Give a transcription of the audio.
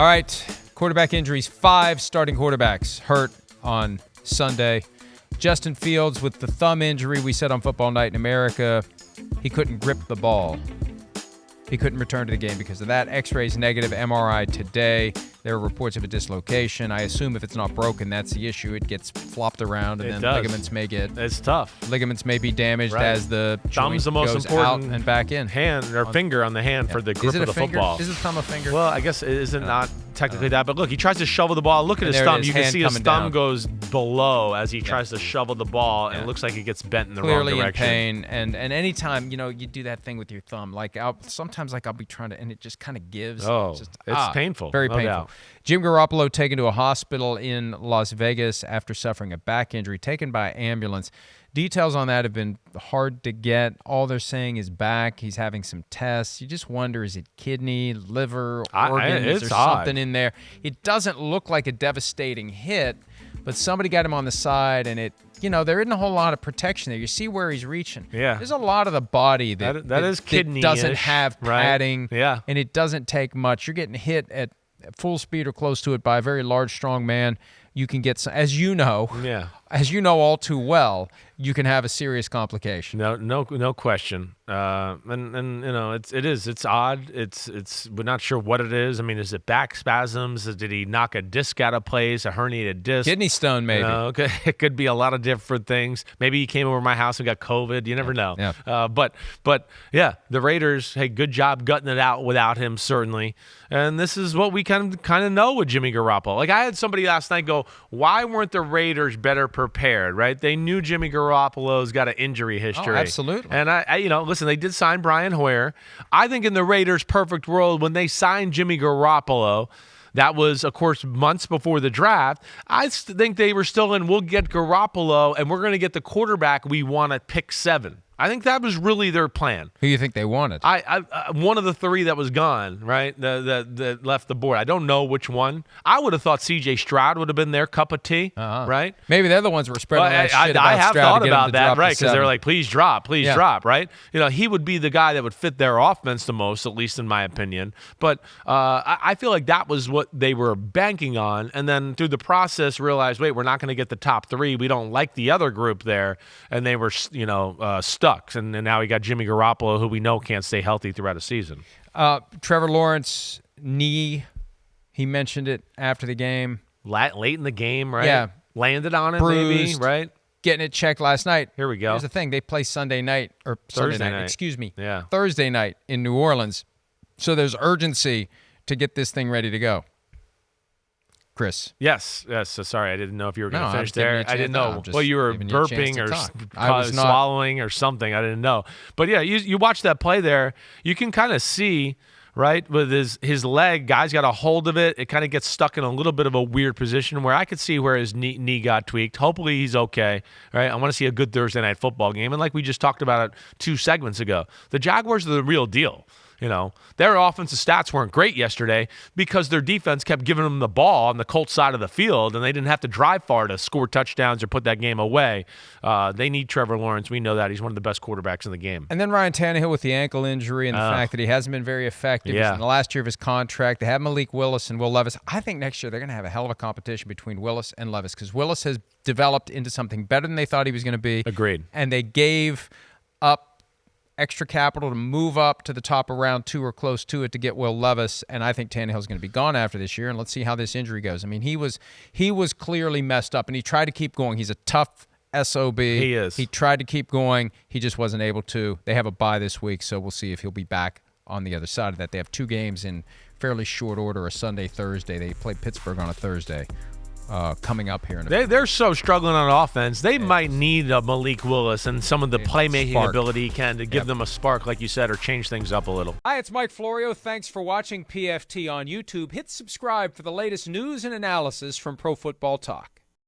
All right, quarterback injuries. 5 starting quarterbacks hurt on Sunday. Justin Fields with the thumb injury. We said on Football Night in America, he couldn't grip the ball. He couldn't return to the game because of that. X-rays negative, MRI today. There are reports of a dislocation. I assume if it's not broken, that's the issue. It gets flopped around, and ligaments may get... It's tough. Ligaments may be damaged as the thumb's the most goes important out and back in. Hand or finger on the hand for the grip of the football. Is the thumb a finger? Well, I guess it isn't not technically that, but look, he tries to shovel the ball. Look at his thumb. You can see his thumb goes below as he tries to shovel the ball, and it looks like it gets bent in the wrong direction. Clearly in pain, and anytime, you do that thing with your thumb, like sometimes I'll be trying to, and it just kind of gives. Oh, it's painful. Very painful. Doubt. Jim Garoppolo taken to a hospital in Las Vegas after suffering a back injury, taken by ambulance. Details on that have been hard to get. All they're saying is back. He's having some tests. You just wonder, is it kidney, liver, organ? Is there something in there? It doesn't look like a devastating hit, but somebody got him on the side, and there isn't a whole lot of protection there. You see where he's reaching. Yeah. There's a lot of the body that is kidney-ish, doesn't have padding, right? And it doesn't take much. You're getting hit at full speed or close to it by a very large, strong man. You can get some, as you know all too well, you can have a serious complication. No question. It's odd. We're not sure what it is. I mean, is it back spasms? Did he knock a disc out of place? A herniated disc? Kidney stone, maybe. Okay. It could be a lot of different things. Maybe he came over my house and got COVID. You never know. Yeah. But yeah, the Raiders, hey, good job gutting it out without him, certainly. And this is what we kind of know with Jimmy Garoppolo. Like, I had somebody last night go, why weren't the Raiders better prepared, right? They knew Jimmy Garoppolo's got an injury history. Oh, absolutely. And I listen, they did sign Brian Hoyer. I think in the Raiders' perfect world, when they signed Jimmy Garoppolo, that was, of course, months before the draft. I think they were still in, we'll get Garoppolo, and we're going to get the quarterback we want at pick 7. I think that was really their plan. Who do you think they wanted? I one of the 3 that was gone, right, that left the board. I don't know which one. I would have thought C.J. Stroud would have been their cup of tea, right? Maybe they're the ones who were spreading that shit about I have Stroud thought about that, right, because they're like, please drop, right? He would be the guy that would fit their offense the most, at least in my opinion. But I feel like that was what they were banking on, and then through the process realized, wait, we're not going to get the top 3. We don't like the other group there, and they were, stuck. And now we got Jimmy Garoppolo, who we know can't stay healthy throughout a season. Trevor Lawrence, knee, he mentioned it after the game. Late in the game, right? Yeah. Landed on it, bruised, maybe, right? Getting it checked last night. Here we go. Here's the thing. They play Thursday night. Excuse me. Yeah. Thursday night in New Orleans. So there's urgency to get this thing ready to go. Chris. Yes. So sorry, I didn't know if you were going to finish there. I didn't know. Well, you were burping or swallowing or something. I didn't know. But yeah, you watch that play there. You can kind of see, right, with his leg, guy's got a hold of it. It kind of gets stuck in a little bit of a weird position where I could see where his knee got tweaked. Hopefully he's okay, right? I want to see a good Thursday night football game. And like we just talked about it 2 segments ago, the Jaguars are the real deal. Their offensive stats weren't great yesterday because their defense kept giving them the ball on the Colts side of the field, and they didn't have to drive far to score touchdowns or put that game away. They need Trevor Lawrence. We know that. He's one of the best quarterbacks in the game. And then Ryan Tannehill with the ankle injury and the fact that he hasn't been very effective. He's in the last year of his contract. They have Malik Willis and Will Levis. I think next year they're going to have a hell of a competition between Willis and Levis because Willis has developed into something better than they thought he was going to be. Agreed. And they gave up extra capital to move up to the top of round 2 or close to it to get Will Levis, and I think Tannehill's going to be gone after this year, and let's see how this injury goes. I mean, he was clearly messed up, and he tried to keep going. He's a tough SOB. He is. He tried to keep going. He just wasn't able to. They have a bye this week, so we'll see if he'll be back on the other side of that. They have 2 games in fairly short order, a Sunday, Thursday. They play Pittsburgh on a Thursday. Coming up here. They're so struggling on offense. They might need a Malik Willis and some of the playmaking ability he can to give them a spark, like you said, or change things up a little. Hi, it's Mike Florio. Thanks for watching PFT on YouTube. Hit subscribe for the latest news and analysis from Pro Football Talk.